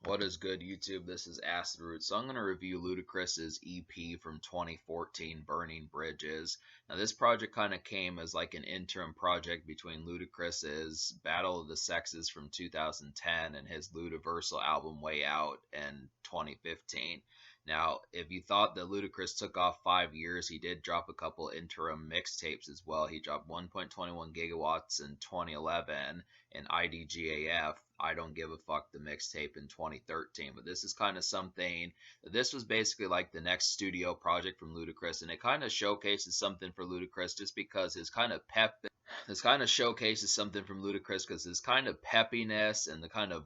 What is good, YouTube? This is Acid Root. So I'm going to review Ludacris's EP from 2014, Burning Bridges. Now, this project kind of came as like an interim project between Ludacris's Battle of the Sexes from 2010 and his Ludaversal album Way Out in 2015. Now, if you thought that Ludacris took off 5 years, he did drop a couple interim mixtapes as well. He dropped 1.21 gigawatts in 2011 and IDGAF, I Don't Give a Fuck, the mixtape in 2013. But this is kind of something, this was basically like the next studio project from Ludacris, and it kind of showcases something for Ludacris just because his kind of pep, this kind of showcases something from Ludacris because his kind of peppiness and the kind of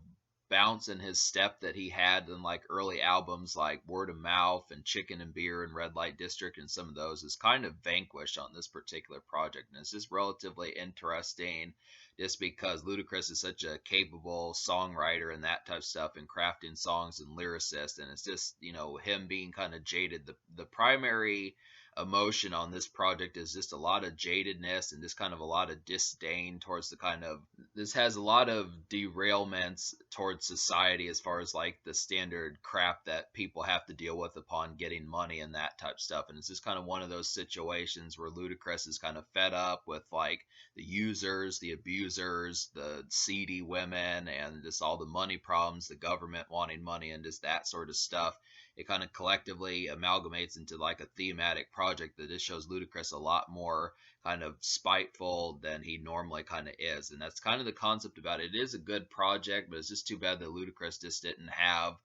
bounce in his step that he had in like early albums like Word of Mouth and Chicken and Beer and Red Light District and some of those is kind of vanquished on this particular project. And it's just relatively interesting just because Ludacris is such a capable songwriter and that type of stuff and crafting songs and lyricist. And it's just, him being kind of jaded. The primary emotion on this project is just a lot of jadedness and just kind of a lot of disdain towards the kind of, this has a lot of derailments towards society as far as like the standard crap that people have to deal with upon getting money and that type of stuff. And it's just kind of one of those situations where Ludacris is kind of fed up with like the users, the abusers, the seedy women, and just all the money problems, the government wanting money, and just that sort of stuff. It kind of collectively amalgamates into like a thematic project that just shows Ludacris a lot more kind of spiteful than he normally kind of is. And that's kind of the concept about it. It is a good project, but it's just too bad that Ludacris just didn't have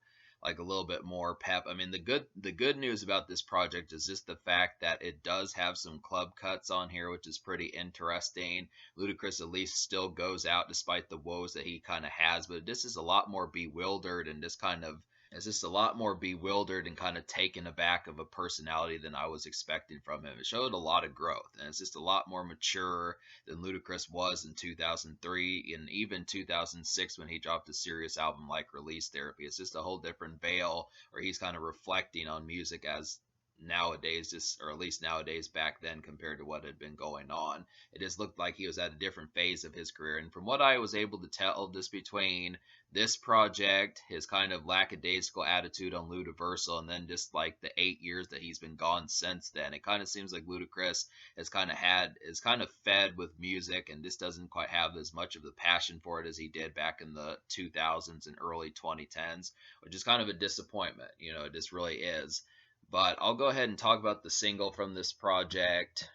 like a little bit more pep. I mean, the good news about this project is just the fact that it does have some club cuts on here, which is pretty interesting. Ludacris at least still goes out despite the woes that he kind of has, but this is a lot more bewildered and just kind of, it's just a lot more bewildered and kind of taken aback of a personality than I was expecting from him. It showed a lot of growth, and it's just a lot more mature than Ludacris was in 2003 and even 2006 when he dropped a serious album like Release Therapy. It's just a whole different veil where he's kind of reflecting on music as nowadays, just or at least nowadays back then compared to what had been going on. It just looked like he was at a different phase of his career. And from what I was able to tell, just between this project, his kind of lackadaisical attitude on Ludaversal, and then just like the 8 years that he's been gone since then, it kind of seems like Ludacris is kind of fed with music and just doesn't quite have as much of the passion for it as he did back in the 2000s and early 2010s, which is kind of a disappointment. It just really is. But I'll go ahead and talk about the single from this project.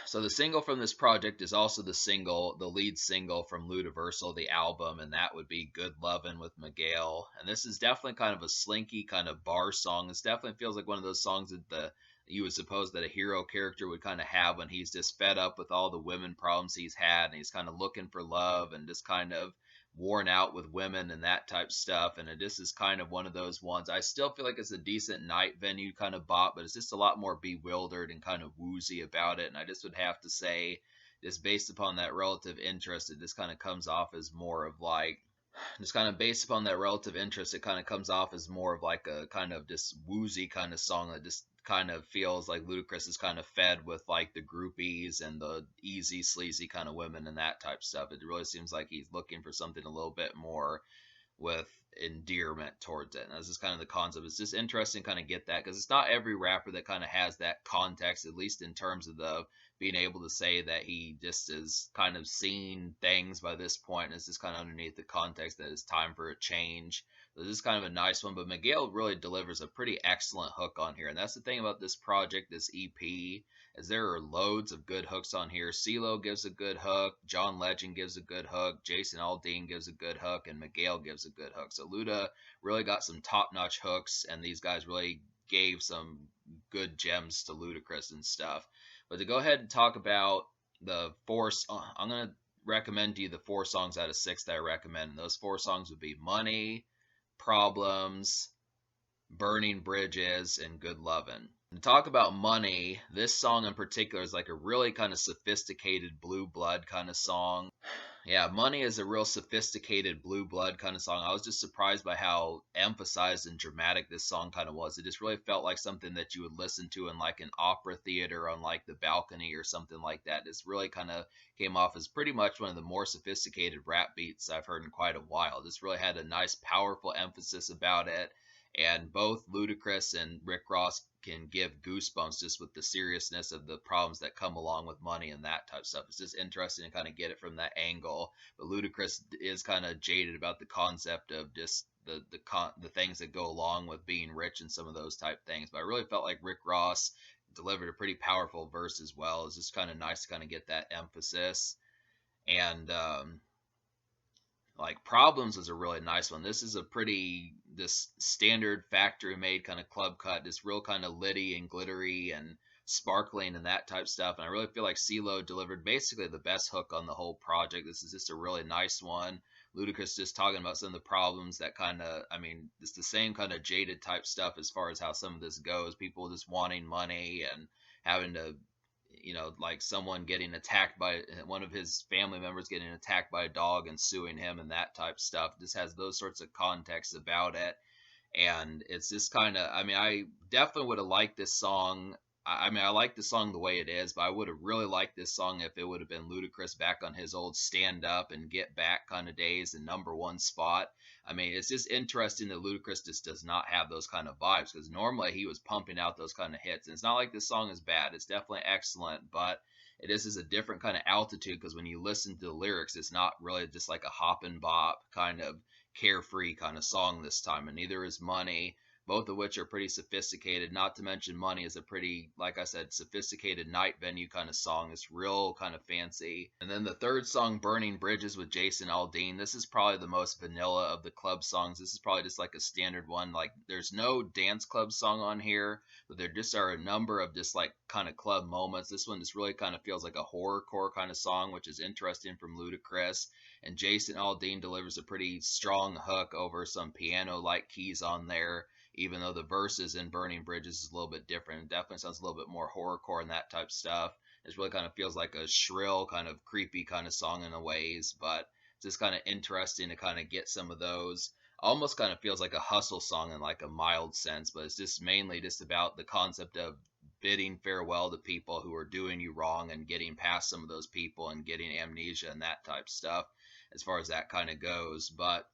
So the single from this project is also the lead single from Ludaversal, the album, and that would be Good Lovin' with Miguel. And this is definitely kind of a slinky kind of bar song. This definitely feels like one of those songs that you would suppose that a hero character would kind of have when he's just fed up with all the women problems he's had and he's kind of looking for love and just kind of worn out with women and that type stuff. And it just is kind of one of those ones. I still feel like it's a decent night venue kind of bop, but it's just a lot more bewildered and kind of woozy about it. And I just would have to say, just based upon that relative interest, it just kind of comes off as more of like, just kind of based upon that relative interest, it kind of comes off as more of like a kind of just woozy kind of song that just kind of feels like Ludacris is kind of fed with like the groupies and the easy sleazy kind of women and that type of stuff. It really seems like he's looking for something a little bit more with endearment towards it. And that's just kind of the concept. It's just interesting to kind of get that because it's not every rapper that kind of has that context, at least in terms of the being able to say that he just is kind of seen things by this point and it's just kind of underneath the context that it's time for a change. So this is kind of a nice one, but Miguel really delivers a pretty excellent hook on here. And that's the thing about this project, this EP, is there are loads of good hooks on here. CeeLo gives a good hook, John Legend gives a good hook, Jason Aldean gives a good hook, and Miguel gives a good hook. So Luda really got some top-notch hooks, and these guys really gave some good gems to Ludacris and stuff. But to go ahead and talk about I'm going to recommend to you the 4 songs out of 6 that I recommend. And those 4 songs would be Money, Problems, Burning Bridges, and Good Lovin'. To talk about money, this song in particular is like a really kind of sophisticated blue blood kind of song. Yeah, Money is a real sophisticated blue blood kind of song. I was just surprised by how emphasized and dramatic this song kind of was. It just really felt like something that you would listen to in like an opera theater on like the balcony or something like that. This really kind of came off as pretty much one of the more sophisticated rap beats I've heard in quite a while. This really had a nice, powerful emphasis about it. And both Ludacris and Rick Ross can give goosebumps just with the seriousness of the problems that come along with money and that type of stuff. It's just interesting to kind of get it from that angle. But Ludacris is kind of jaded about the concept of just the things that go along with being rich and some of those type things. But I really felt like Rick Ross delivered a pretty powerful verse as well. It's just kind of nice to kind of get that emphasis. And like Problems is a really nice one. This is a pretty this standard factory made kind of club cut, this real kind of litty and glittery and sparkling and that type stuff. And I really feel like CeeLo delivered basically the best hook on the whole project. This is just a really nice one. Ludacris just talking about some of the problems that kind of, I mean, it's the same kind of jaded type stuff as far as how some of this goes. People just wanting money and having to, like someone getting attacked by one of his family members getting attacked by a dog and suing him and that type stuff. Just has those sorts of context about it. And it's just kind of, I mean, I definitely would have liked this song. I mean, I like the song the way it is, but I would have really liked this song if it would have been Ludacris back on his old stand up and get back kind of days and number one spot. I mean, it's just interesting that Ludacris just does not have those kind of vibes because normally he was pumping out those kind of hits. And it's not like this song is bad, it's definitely excellent, but it is a different kind of altitude because when you listen to the lyrics, it's not really just like a hop and bop kind of carefree kind of song this time, and neither is Money, both of which are pretty sophisticated. Not to mention Money is a pretty, like I said, sophisticated night venue kind of song. It's real kind of fancy. And then the third song, Burning Bridges with Jason Aldean. This is probably the most vanilla of the club songs. This is probably just like a standard one. Like there's no dance club song on here, but there just are a number of just like kind of club moments. This one just really kind of feels like a horrorcore kind of song, which is interesting from Ludacris. And Jason Aldean delivers a pretty strong hook over some piano-like keys on there, even though the verses in Burning Bridges is a little bit different. It definitely sounds a little bit more horrorcore and that type of stuff. It really kind of feels like a shrill, kind of creepy kind of song in a ways, but it's just kind of interesting to kind of get some of those. Almost kind of feels like a hustle song in like a mild sense, but it's just mainly just about the concept of bidding farewell to people who are doing you wrong and getting past some of those people and getting amnesia and that type of stuff as far as that kind of goes. But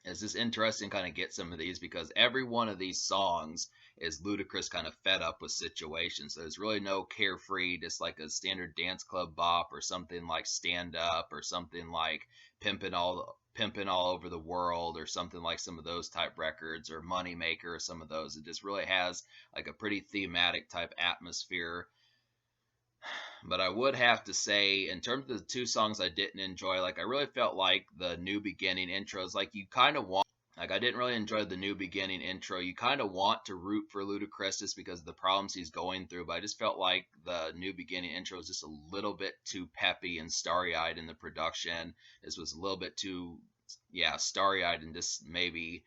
it's just interesting kind of get some of these because every one of these songs is Ludacris kind of fed up with situations. So there's really no carefree, just like a standard dance club bop or something like Stand Up or something like Pimpin' All Over the World or something like some of those type records or Moneymaker or some of those. It just really has like a pretty thematic type atmosphere. But I would have to say, in terms of the two songs I didn't enjoy, like I really felt like the New Beginning intros, like you kind of want, like I didn't really enjoy the New Beginning intro. You kind of want to root for Ludacris just because of the problems he's going through, but I just felt like the New Beginning intro was just a little bit too peppy and starry-eyed in the production. This was a little bit too, yeah, starry-eyed and just maybe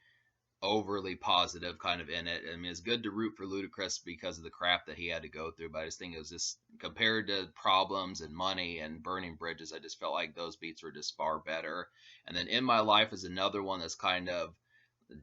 overly positive kind of in it. I mean, it's good to root for Ludacris because of the crap that he had to go through, but I just think it was just compared to Problems and Money and Burning Bridges, I just felt like those beats were just far better. And then In My Life is another one that's kind of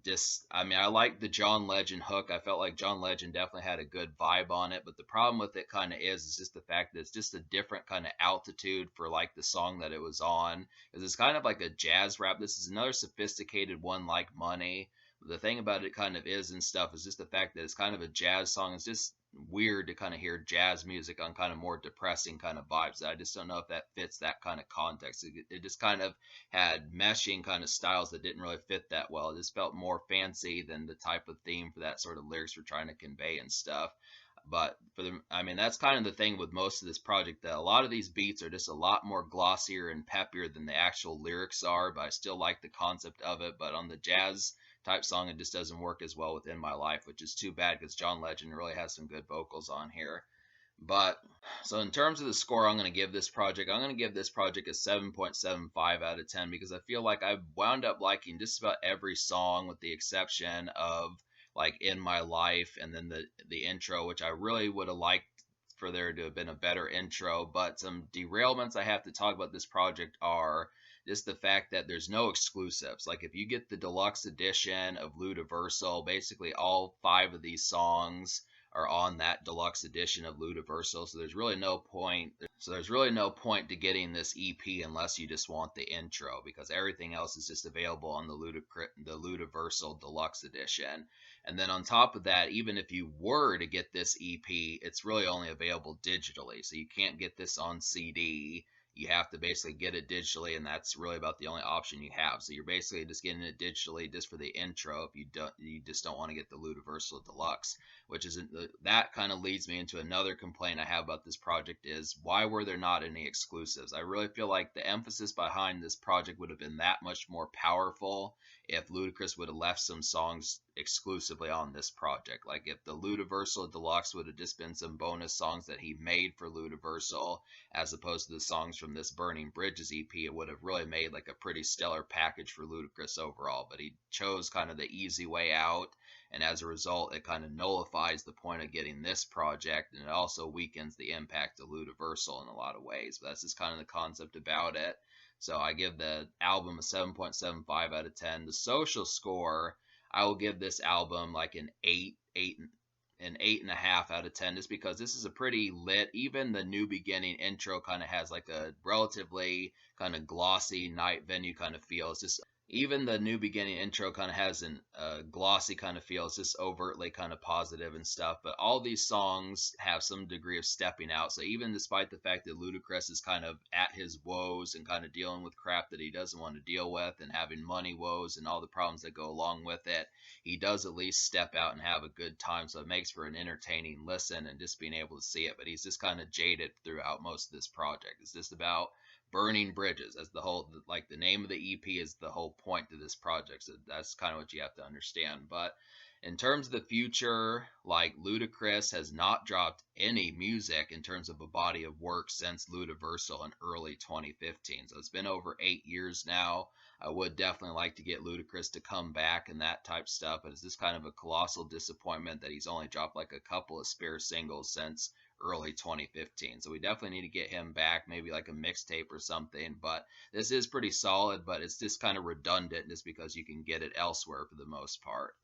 just, I mean, I like the John Legend hook. I felt like John Legend definitely had a good vibe on it, but the problem with it kind of is just the fact that it's just a different kind of altitude for like the song that it was on, because it's kind of like a jazz rap. This is another sophisticated one like Money. The thing about it kind of is and stuff is just the fact that it's kind of a jazz song. It's just weird to kind of hear jazz music on kind of more depressing kind of vibes. I just don't know if that fits that kind of context. It just kind of had meshing kind of styles that didn't really fit that well. It just felt more fancy than the type of theme for that sort of lyrics we're trying to convey and stuff. But for the, I mean, that's kind of the thing with most of this project, that a lot of these beats are just a lot more glossier and peppier than the actual lyrics are, but I still like the concept of it. But on the jazz type song, it just doesn't work as well within My Life, which is too bad because John Legend really has some good vocals on here. But so in terms of the score, I'm going to give this project a 7.75 out of 10 because I feel like I've wound up liking just about every song with the exception of like In My Life, and then the intro, which I really would have liked for there to have been a better intro. But some derailments I have to talk about this project are just the fact that there's no exclusives. Like if you get the deluxe edition of Ludaversal, basically all 5 of these songs are on that deluxe edition of Ludaversal. So there's really no point. So there's really no point to getting this EP unless you just want the intro, because everything else is just available on the Ludaversal Deluxe Edition. And then on top of that, even if you were to get this EP, it's really only available digitally. So you can't get this on CD. You have to basically get it digitally, and that's really about the only option you have. So you're basically just getting it digitally just for the intro if you just don't want to get the Ludaversal Deluxe, which isn't that kind of leads me into another complaint I have about this project is why were there not any exclusives? I really feel like the emphasis behind this project would have been that much more powerful if Ludacris would have left some songs exclusively on this project. Like if the Ludaversal Deluxe would have just been some bonus songs that he made for Ludaversal, as opposed to the songs from this Burning Bridges EP, it would have really made like a pretty stellar package for Ludacris overall. But he chose kind of the easy way out, and as a result, it kind of nullifies the point of getting this project, and it also weakens the impact of Ludaversal in a lot of ways. But that's just kind of the concept about it. So I give the album a 7.75 out of 10. The social score, I will give this album like an 8.5 out of 10, just because this is a pretty lit. Even the New Beginning intro kind of has like a relatively kind of glossy night venue kind of feel. It's just even the New Beginning intro kind of has an glossy kind of feel. It's just overtly kind of positive and stuff. But all these songs have some degree of stepping out. So even despite the fact that Ludacris is kind of at his woes and kind of dealing with crap that he doesn't want to deal with and having money woes and all the problems that go along with it, he does at least step out and have a good time. So it makes for an entertaining listen and just being able to see it. But he's just kind of jaded throughout most of this project. It's just about burning bridges as the whole, like the name of the EP is the whole point to this project. So that's kind of what you have to understand. But in terms of the future, like Ludacris has not dropped any music in terms of a body of work since Ludaversal in early 2015. So it's been over 8 years now. I would definitely like to get Ludacris to come back and that type stuff, but it's just kind of a colossal disappointment that he's only dropped like a couple of spare singles since early 2015. So we definitely need to get him back, maybe like a mixtape or something. But this is pretty solid, but it's just kind of redundant just because you can get it elsewhere for the most part.